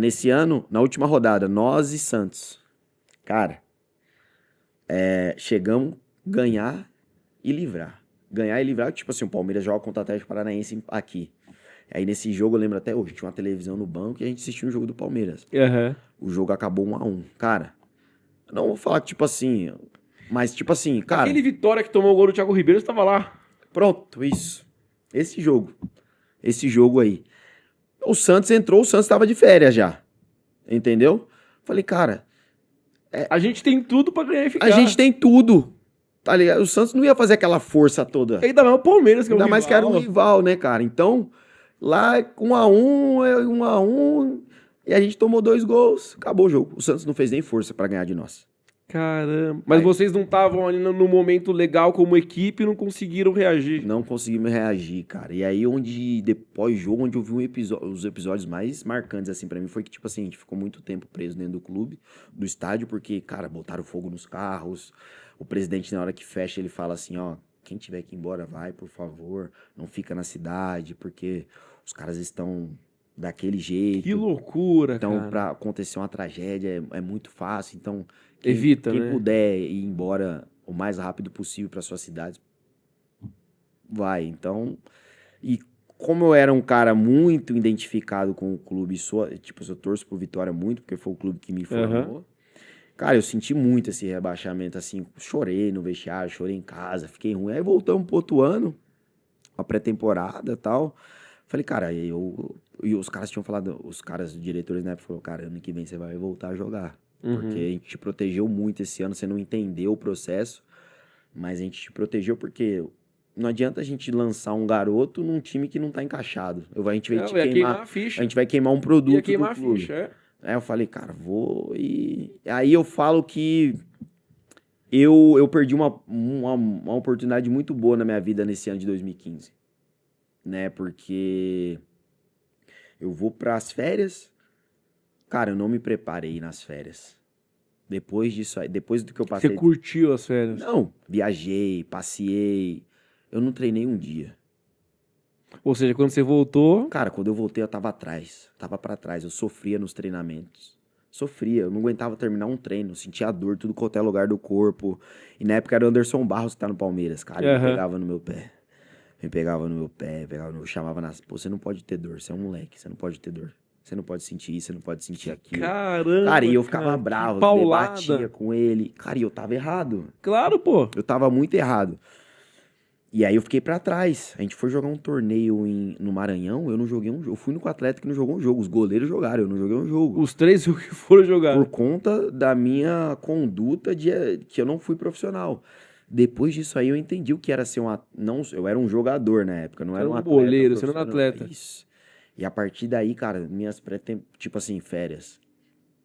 nesse ano, na última rodada, nós e Santos. Cara, chegamos ganhar e livrar. Ganhar e livrar, tipo assim, o Palmeiras joga contra o Atlético Paranaense aqui. Aí nesse jogo, eu lembro até hoje, tinha uma televisão no banco e a gente assistiu o jogo do Palmeiras. Aham. O jogo acabou 1-1. Cara, eu não vou falar que, tipo assim, mas tipo assim, cara, Aquele Vitória que tomou o gol do Thiago Ribeiro, você tava lá. pronto, isso. Esse jogo aí. O Santos entrou, o Santos tava de férias já. Entendeu? Falei, cara, A gente tem tudo pra ganhar e ficar. a gente tem tudo. Tá ligado? O Santos não ia fazer aquela força toda. Ainda mais o Palmeiras, que é o Ainda mais que era um rival. rival, né, cara? Então, lá 1-1, e a gente tomou 2 gols, acabou o jogo. O Santos não fez nem força pra ganhar de nós. Caramba. Mas Aí- vocês não estavam ali no momento legal como equipe e não conseguiram reagir. Não conseguimos reagir, cara. E aí, depois do jogo, onde eu vi os episódios mais marcantes, assim, pra mim, foi que, tipo assim, a gente ficou muito tempo preso dentro do clube, do estádio, porque, cara, botaram fogo nos carros. O presidente, na hora que fecha, ele fala assim, ó, quem tiver que ir embora, vai, por favor. Não fica na cidade, porque os caras estão daquele jeito. Que loucura, Então, cara. pra acontecer uma tragédia é muito fácil. Então, Evita, quem né? puder ir embora o mais rápido possível para sua cidade, vai. Então, e como eu era um cara muito identificado com o clube, tipo, eu torço pro Vitória muito, porque foi o clube que me formou. Cara, eu senti muito esse rebaixamento, assim, chorei no vestiário, chorei em casa, fiquei ruim. Aí voltamos pro outro ano, a pré-temporada e tal. Falei, cara, e os caras tinham falado, os caras, os diretores na época, falaram, cara, ano que vem você vai voltar a jogar. Porque a gente te protegeu muito esse ano, você não entendeu o processo, mas a gente te protegeu porque não adianta a gente lançar um garoto num time que não tá encaixado. A gente vai Não, te ia queimar a queimar, ficha. a gente vai queimar um Ia produto queimar do a clube. ficha, é. Aí eu falei, cara, vou e... Aí eu falo que eu perdi uma oportunidade muito boa na minha vida nesse ano de 2015, né? Porque eu vou pras férias, cara, eu não me preparei nas férias. Depois disso aí, depois do que eu Você passei... curtiu as férias. Não, viajei, passei, eu não treinei um dia. Ou seja, quando você voltou, Cara, quando eu voltei eu tava atrás, tava pra trás, eu sofria nos treinamentos. Sofria, eu não aguentava terminar um treino, sentia dor, tudo quanto é lugar do corpo. E na época era o Anderson Barros que tá no Palmeiras, cara, ele Aham. pegava no meu pé. Ele pegava no meu pé, chamava nas... Pô, você não pode ter dor, você é um moleque, você não pode ter dor. Você não pode sentir isso, você não pode sentir aquilo. caramba, Cara, e eu ficava cara, que bravo, paulada. debatia com ele. Cara, e eu tava errado. Claro, pô. Eu tava muito errado. E aí eu fiquei pra trás. A gente foi jogar um torneio no Maranhão, eu não joguei um jogo. Eu fui no Atlético e não jogou um jogo. Os goleiros jogaram, eu não joguei um jogo. Os três que foram jogar. Por conta da minha conduta que eu não fui profissional. Depois disso aí eu entendi o que era ser não, eu era um jogador na época, não era um atleta goleiro, você não era um profissional. atleta. Isso. E a partir daí, cara, tipo assim, férias.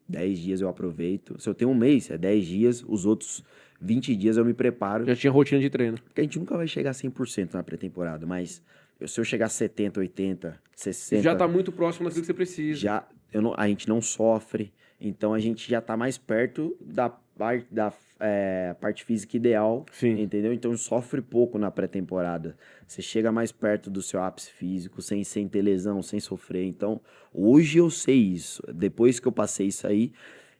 10 dias eu aproveito. Se eu tenho um mês, é 10 dias. Os outros 20 dias eu me preparo. Já tinha rotina de treino. Porque a gente nunca vai chegar a 100% na pré-temporada, mas se eu chegar a 70, 80, 60... Já tá muito próximo daquilo que você precisa. a gente não sofre, então a gente já tá mais perto da parte física ideal, Sim. entendeu? Então sofre pouco na pré-temporada. Você chega mais perto do seu ápice físico, sem ter lesão, sem sofrer. Então, hoje eu sei isso. Depois que eu passei isso aí,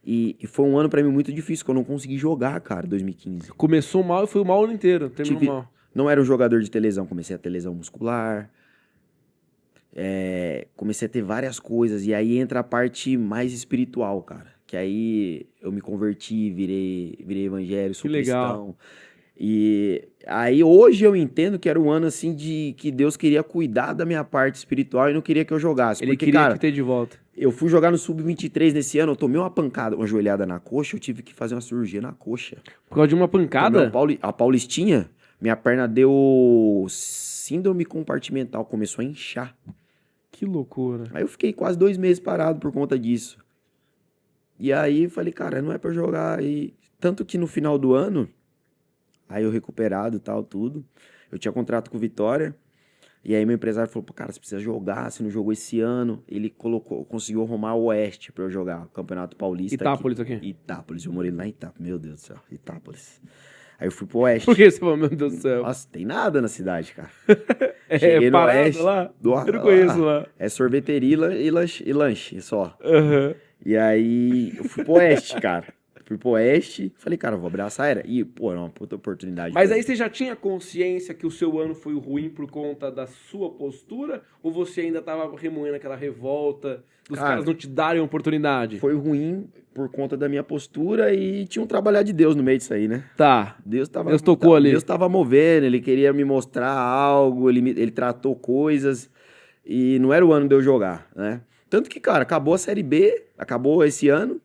e foi um ano pra mim muito difícil, que eu não consegui jogar, cara, 2015. Começou mal e foi mal o ano inteiro. Terminou mal. Não era um jogador de ter lesão, comecei a ter lesão muscular, comecei a ter várias coisas, e aí entra a parte mais espiritual, cara. Que aí eu me converti, virei evangélico, sou Que legal. cristão. E aí hoje eu entendo que era um ano assim de que Deus queria cuidar da minha parte espiritual e não queria que eu jogasse. Ele Porque, queria cara, te ter de volta. eu fui jogar no Sub-23 nesse ano, eu tomei uma pancada, uma joelhada na coxa, eu tive que fazer uma cirurgia na coxa. Por causa de uma Tomei pancada? a Paulistinha, minha perna deu síndrome compartimental, começou a inchar. Que loucura. Aí eu fiquei quase 2 meses parado por conta disso. E aí falei, cara, não é pra jogar. E tanto que no final do ano, aí eu recuperado e tal, tudo, eu tinha contrato com o Vitória. E aí meu empresário falou, pô, cara, você precisa jogar, você não jogou esse ano. Ele conseguiu arrumar o Oeste pra eu jogar, o Campeonato Paulista. Itápolis aqui. Itápolis, eu morei lá em Itápolis, meu Deus do céu, Itápolis. Aí eu fui pro Oeste. Por que você falou, meu Deus do céu? Nossa, tem nada na cidade, cara. É Cheguei no parado Oeste. lá? Eu não conheço lá. É sorveteria e lanche só. Aham. E aí eu fui pro Oeste, cara. Fui pro Oeste, falei, cara, eu vou abraçar era. E, pô, era uma puta oportunidade. Mas pra aí mim. você já tinha consciência que o seu ano foi ruim por conta da sua postura? Ou você ainda tava remoendo aquela revolta dos Cara, caras não te darem oportunidade? Foi ruim por conta da minha postura e tinha um trabalhar de Deus no meio disso aí, né? Tá. Deus Tocou ali. Deus tava movendo, ele queria me mostrar algo, ele tratou coisas e não era o ano de eu jogar, né? Tanto que, cara, acabou a Série B, acabou esse ano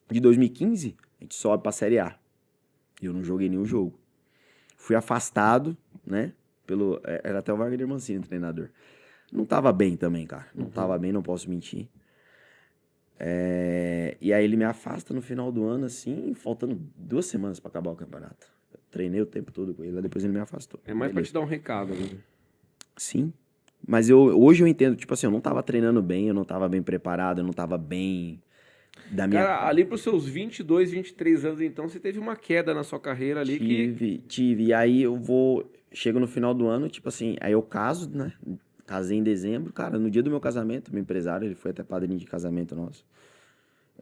de 2015, a gente sobe pra Série A. E eu não joguei nenhum jogo. Fui afastado, né? Era até o Wagner Mancini, o treinador. Não tava bem também, cara. Não tava bem, não posso mentir. E aí ele me afasta no final do ano, assim, faltando 2 semanas pra acabar o campeonato. Eu treinei o tempo todo com ele, aí depois ele me afastou. É mais pra te dar um recado, né? Sim. Mas hoje eu entendo, tipo assim, eu não tava treinando bem, eu não tava bem preparado, eu não tava bem da minha... Cara, ali pros seus 22, 23 anos, então, você teve uma queda na sua carreira ali Tive. E aí chego no final do ano, tipo assim, aí eu caso, né? Casei em dezembro, cara, no dia do meu casamento, meu empresário, ele foi até padrinho de casamento nosso.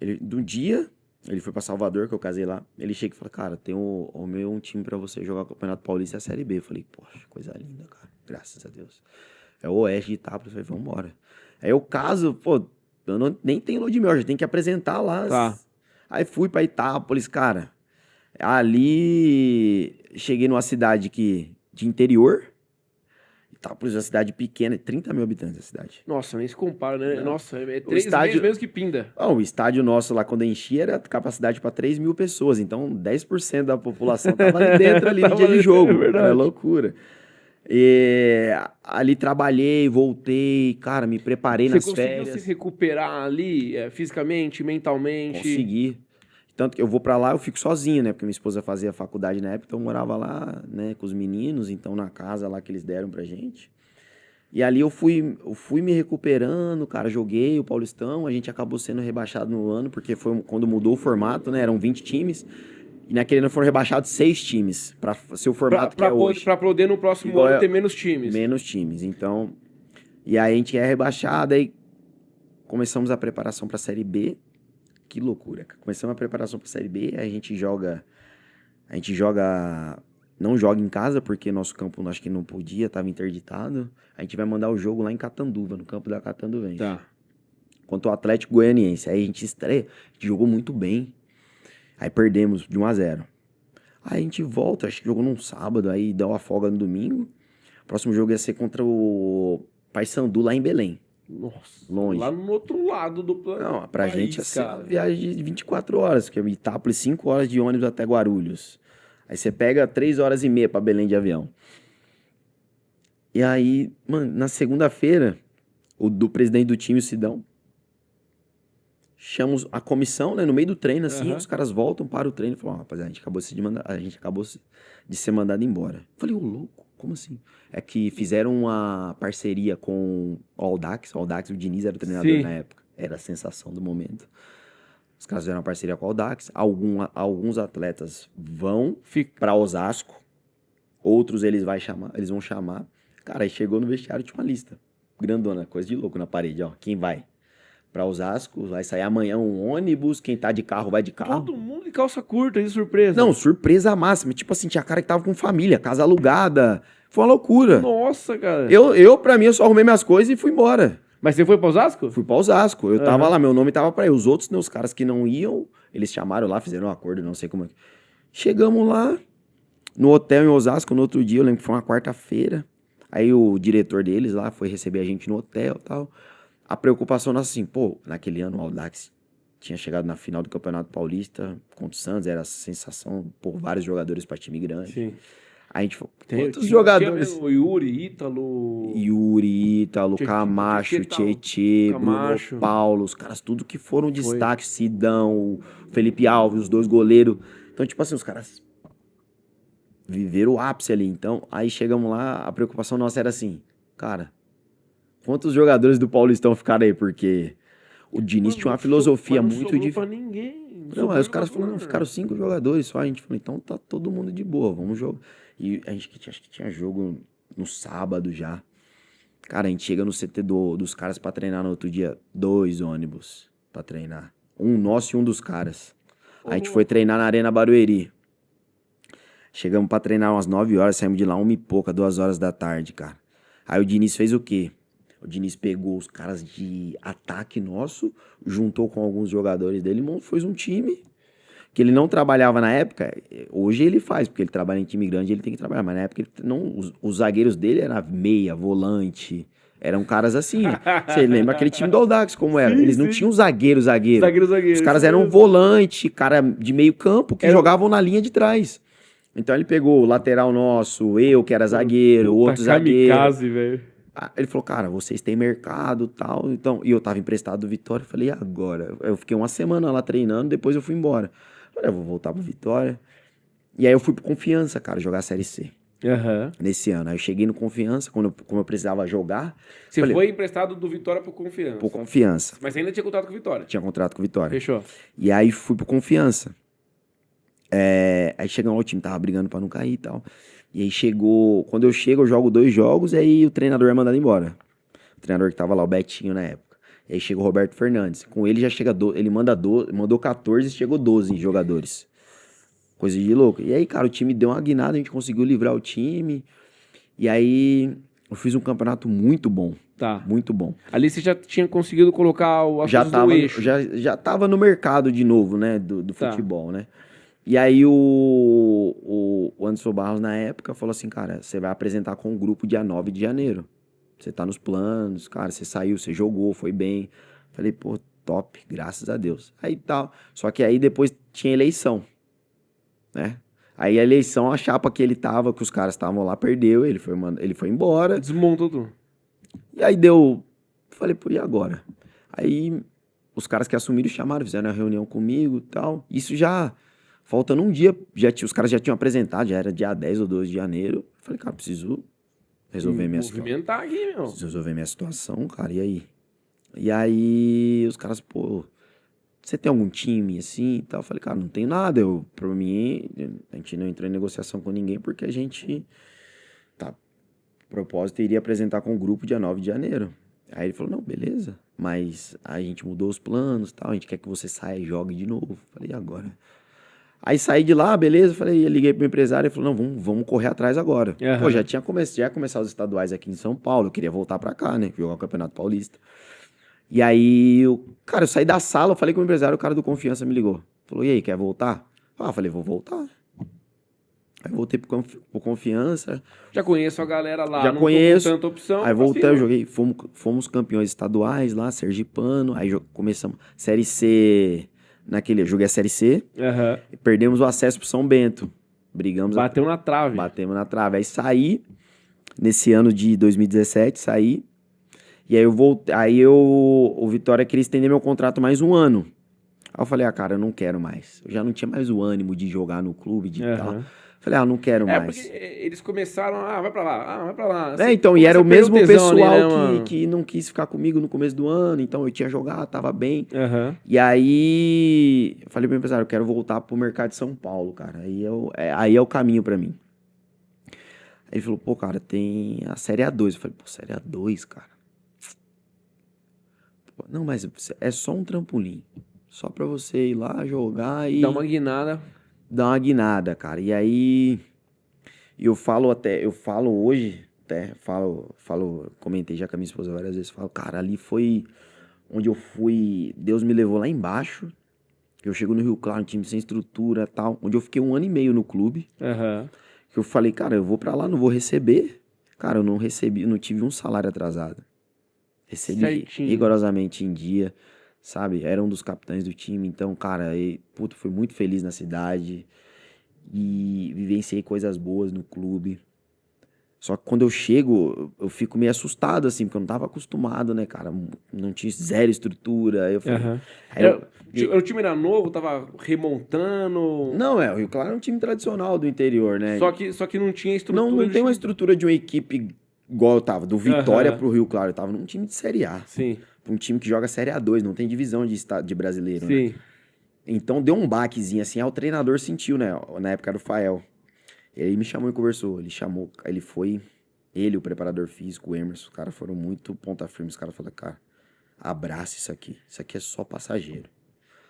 Ele foi pra Salvador, que eu casei lá, ele chega e fala, cara, tem um time pra você jogar o Campeonato Paulista e a Série B. Eu falei, poxa, coisa linda, cara, graças a Deus. É o Oeste de Itápolis, eu falei, vambora. Aí eu caso, pô, nem tenho lua de mel, já tem que apresentar lá. Tá. Aí fui pra Itápolis, cara, ali cheguei numa cidade de interior. Itápolis é uma cidade pequena, 30 mil habitantes a cidade. Nossa, nem se compara, né? Não. Nossa, é 3 estádio- vezes menos que Pinda. O estádio nosso lá, quando enchia, era capacidade para 3 mil pessoas. Então, 10% da população tava ali dentro, ali no dia de jogo. É verdade. Era loucura. E ali trabalhei, voltei, cara, me preparei Você nas conseguiu férias. se recuperar ali, fisicamente, mentalmente? Consegui. Tanto que eu vou pra lá, eu fico sozinho, né? Porque minha esposa fazia faculdade na época, então eu morava lá, né, com os meninos, então na casa lá que eles deram pra gente. E ali eu fui me recuperando, cara, joguei o Paulistão, a gente acabou sendo rebaixado no ano, porque foi quando mudou o formato, né? Eram 20 times, e naquele ano foram rebaixados 6 times, pra ser o formato que é hoje. Pra poder no próximo Igual ano ter menos times. Menos times, então... E aí a gente é rebaixado, aí começamos a preparação pra Série B. Que loucura, cara. Começamos a preparação pra Série B, aí a gente joga... Não joga em casa, porque nosso campo acho que não podia, tava interditado. A gente vai mandar o jogo lá em Catanduva, no campo da Catanduvense. Tá. Contra o Atlético Goianiense. Aí a gente estreia, a gente jogou muito bem. Aí perdemos de 1-0. Aí a gente volta, acho que jogou num sábado, aí deu uma folga no domingo. O próximo jogo ia ser contra o Paysandu lá em Belém. Nossa. Longe. Lá no outro lado do planeta. Não, pra gente ia ser uma viagem de 24 horas, porque Itápolis 5 horas de ônibus até Guarulhos. Aí você pega 3 horas e meia pra Belém de avião. E aí, mano, na segunda-feira, do presidente do time, o Sidão, chamamos a comissão, né, no meio do treino, assim, os caras voltam para o treino e falam, rapaziada, a gente acabou de ser mandado embora. Eu falei, ô louco, como assim? É que fizeram uma parceria com o Audax, o Diniz era o treinador Sim. na época, era a sensação do momento. Os caras fizeram uma parceria com o Audax, alguns atletas vão para Osasco, outros eles vão chamar. Cara, aí chegou no vestiário, tinha uma lista grandona, coisa de louco na parede, ó, quem vai para Osasco, vai sair amanhã um ônibus, quem tá de carro vai de carro. Todo mundo de calça curta, de surpresa. Não, surpresa máxima, tipo assim, tinha cara que tava com família, casa alugada, foi uma loucura. Nossa, cara. Pra mim, eu só arrumei minhas coisas e fui embora. Mas você foi pra Osasco? Fui pra Osasco. Eu tava lá, meu nome tava pra ir. Os outros, né, os caras que não iam, eles chamaram lá, fizeram um acordo, não sei como é. Chegamos lá, no hotel em Osasco, no outro dia, eu lembro que foi uma quarta-feira. Aí o diretor deles lá foi receber a gente no hotel e tal. A preocupação nossa, assim, pô, naquele ano o Audax tinha chegado na final do Campeonato Paulista contra o Santos, era a sensação, por vários jogadores pra time grande. Sim. Aí a gente falou, quantos jogadores? O Yuri, Ítalo, Camacho, Tietê, Bruno Paulo, os caras tudo que foram destaque, Sidão, o Felipe Alves, os 2 goleiros. Então, tipo assim, os caras viveram o ápice ali. Então, aí chegamos lá, a preocupação nossa era assim, cara, quantos jogadores do Paulistão ficaram aí? Porque O Diniz tinha uma Mas filosofia não muito sobrou de... pra ninguém. Não, sobrou aí os caras jogador. falaram, não, ficaram 5 jogadores só. A gente falou, então tá todo mundo de boa, vamos jogar. E a gente acho que tinha jogo no sábado já. Cara, a gente chega no CT dos caras pra treinar no outro dia. 2 ônibus pra treinar. Um nosso e um dos caras. A gente foi treinar na Arena Barueri. Chegamos pra treinar umas 9 horas, saímos de lá 1 e pouca, 2 horas da tarde, cara. Aí o Diniz fez o quê? O Diniz pegou os caras de ataque nosso, juntou com alguns jogadores dele, fez um time que ele não trabalhava na época. Hoje ele faz, porque ele trabalha em time grande, ele tem que trabalhar. Mas na época ele não, os zagueiros dele eram meia, volante. Eram caras assim. Você lembra aquele time do Audax como era? Sim, Eles não sim. tinham zagueiro. Zagueiro. Os caras isso eram mesmo. volante, cara de meio campo, que Era- jogavam na linha de trás. Então ele pegou o lateral nosso, eu que era zagueiro, o Puta, outro zagueiro. kamikaze, velho. Ele falou, cara, vocês têm mercado e tal. Então, e eu tava emprestado do Vitória. Eu falei, e agora? Eu fiquei uma semana lá treinando, depois eu fui embora. Eu falei, eu vou voltar pro Vitória. E aí eu fui pro Confiança, cara, jogar a Série C Aham. nesse ano. Aí eu cheguei no Confiança, como eu precisava jogar, Você falei, foi emprestado do Vitória pro Confiança. pro Confiança. Mas você ainda tinha contato com o Vitória. Tinha contrato com o Vitória. Fechou. E aí fui pro Confiança. Aí chegou lá, o time tava brigando pra não cair e tal. E aí chegou, quando eu chego, eu jogo 2 jogos, e aí o treinador é mandado embora. O treinador que tava lá, o Betinho na época. E aí chega o Roberto Fernandes. Com ele já chega, ele mandou 14 e chegou 12 jogadores. Coisa de louco. E aí, cara, o time deu uma guinada, a gente conseguiu livrar o time. E aí eu fiz um campeonato muito bom. Tá. Muito bom. Ali você já tinha conseguido colocar o Já assunto tava, do eixo. já tava no mercado de novo, né? Do Tá. futebol, né? E aí o Anderson Barros, na época, falou assim, cara, você vai apresentar com o grupo dia 9 de janeiro. Você tá nos planos, cara, você saiu, você jogou, foi bem. Falei, pô, top, graças a Deus. Aí tal. Só que aí depois tinha eleição, né? Aí a eleição, a chapa que ele tava, que os caras estavam lá, perdeu, ele foi embora. Desmontou tudo. E aí deu. Falei, pô, e agora? Aí os caras que assumiram chamaram, fizeram uma reunião comigo e tal. Isso já. Faltando um dia, os caras já tinham apresentado, já era dia 10 ou 12 de janeiro. Falei, cara, preciso resolver minha situação. Movimentar aqui, meu. Preciso resolver minha situação, cara, e aí? E aí os caras, pô, você tem algum time assim e tal? Eu falei, cara, não tem nada. Pra mim, a gente não entrou em negociação com ninguém porque a gente, tá, propósito, iria apresentar com o grupo dia 9 de janeiro. Aí ele falou, não, beleza, mas a gente mudou os planos e tal, a gente quer que você saia e jogue de novo. Falei, e agora? Aí saí de lá, beleza, falei, liguei pro empresário e falou, não, vamos correr atrás agora. Aham. Pô, já ia começar os estaduais aqui em São Paulo, eu queria voltar pra cá, né, jogar o Campeonato Paulista. E aí, cara, eu saí da sala, eu falei com o empresário, o cara do Confiança me ligou. Falou, e aí, quer voltar? Ah, eu falei, vou voltar. Aí voltei pro Confiança, Já conheço a galera lá. Já não conheço. Tô com tanta opção. aí voltei, eu assim, joguei, fomos campeões estaduais lá, Sergipano, aí começamos Série C, eu joguei a Série C, Aham. e perdemos o acesso pro São Bento. Brigamos, Bateu na trave. batemos na trave. Aí saí, nesse ano de 2017, saí, e aí eu voltei, o Vitória queria estender meu contrato mais um ano. Aí eu falei, cara, eu não quero mais. Eu já não tinha mais o ânimo de jogar no clube, de tal. Aham. Falei, não quero É, mais. porque eles começaram, vai pra lá, vai pra lá. Então, e era o começa a mesmo perder tesão ali, pessoal né, mano? que não quis ficar comigo no começo do ano, então eu tinha jogado, tava bem. Aham. E aí, eu falei pro empresário, eu quero voltar pro mercado de São Paulo, cara. Aí é o caminho pra mim. Aí ele falou, pô, cara, tem a Série A2. Eu falei, pô, Série A2, cara. Pô, não, mas é só um trampolim. Só pra você ir lá jogar e Dá uma guinada. dar uma guinada, cara. E aí, eu falo hoje, comentei já com a minha esposa várias vezes, falo, cara, ali foi onde eu fui, Deus me levou lá embaixo, eu chego no Rio Claro, um time sem estrutura e tal, onde eu fiquei 1 ano e meio no clube, Aham. que eu falei, cara, eu vou pra lá, não vou receber. Cara, eu não recebi, não tive um salário atrasado. Recebi Certinho. rigorosamente em dia, sabe? Era um dos capitães do time, então, cara, fui muito feliz na cidade e vivenciei coisas boas no clube. Só que quando eu chego, eu fico meio assustado, assim, porque eu não tava acostumado, né, cara? Não tinha zero estrutura. Aí eu falei, Aham. aí O time era novo, tava remontando. não, o Rio Claro é um time tradicional do interior, né? Só que não tinha estrutura. Não tem uma estrutura de uma equipe igual eu tava, do Vitória Aham. pro Rio Claro. Eu tava num time de Série A. Sim. pra um time que joga Série A2, não tem divisão de brasileiro, né? Sim. Então deu um baquezinho assim, aí o treinador sentiu, né? Na época era o Fael. Ele me chamou e conversou. Ele, o preparador físico, o Emerson, os caras foram muito ponta firme. Os caras falaram, cara, abraça isso aqui. Isso aqui é só passageiro.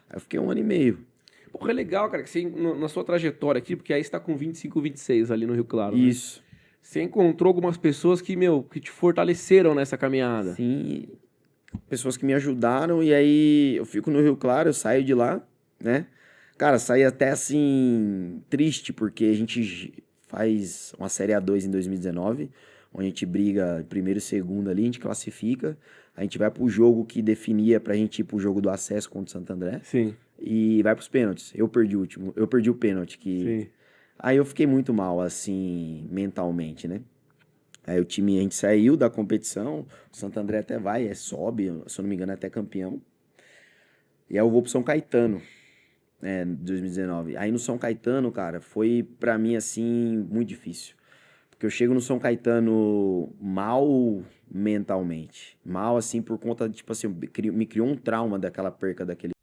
Aí eu fiquei 1 ano e meio. Porra, é legal, cara, que você, na sua trajetória aqui, porque aí você tá com 25, 26 ali no Rio Claro, né? Isso. Você encontrou algumas pessoas que, meu, que te fortaleceram nessa caminhada. Sim, pessoas que me ajudaram. E aí eu fico no Rio Claro, eu saio de lá, né? Cara, saí até assim, triste, porque a gente faz uma Série A2 em 2019, onde a gente briga primeiro e segundo ali, a gente classifica. A gente vai pro jogo que definia pra gente ir pro jogo do acesso contra o Santo André. Sim, E vai pros pênaltis. Eu perdi o pênalti, sim. Aí eu fiquei muito mal, assim, mentalmente, né? Aí a gente saiu da competição, o Santo André até sobe, se eu não me engano, é até campeão. E aí eu vou pro São Caetano, né, em 2019. Aí no São Caetano, cara, foi pra mim, assim, muito difícil. Porque eu chego no São Caetano mal mentalmente. Mal, assim, por conta, tipo assim, me criou um trauma daquela perca daquele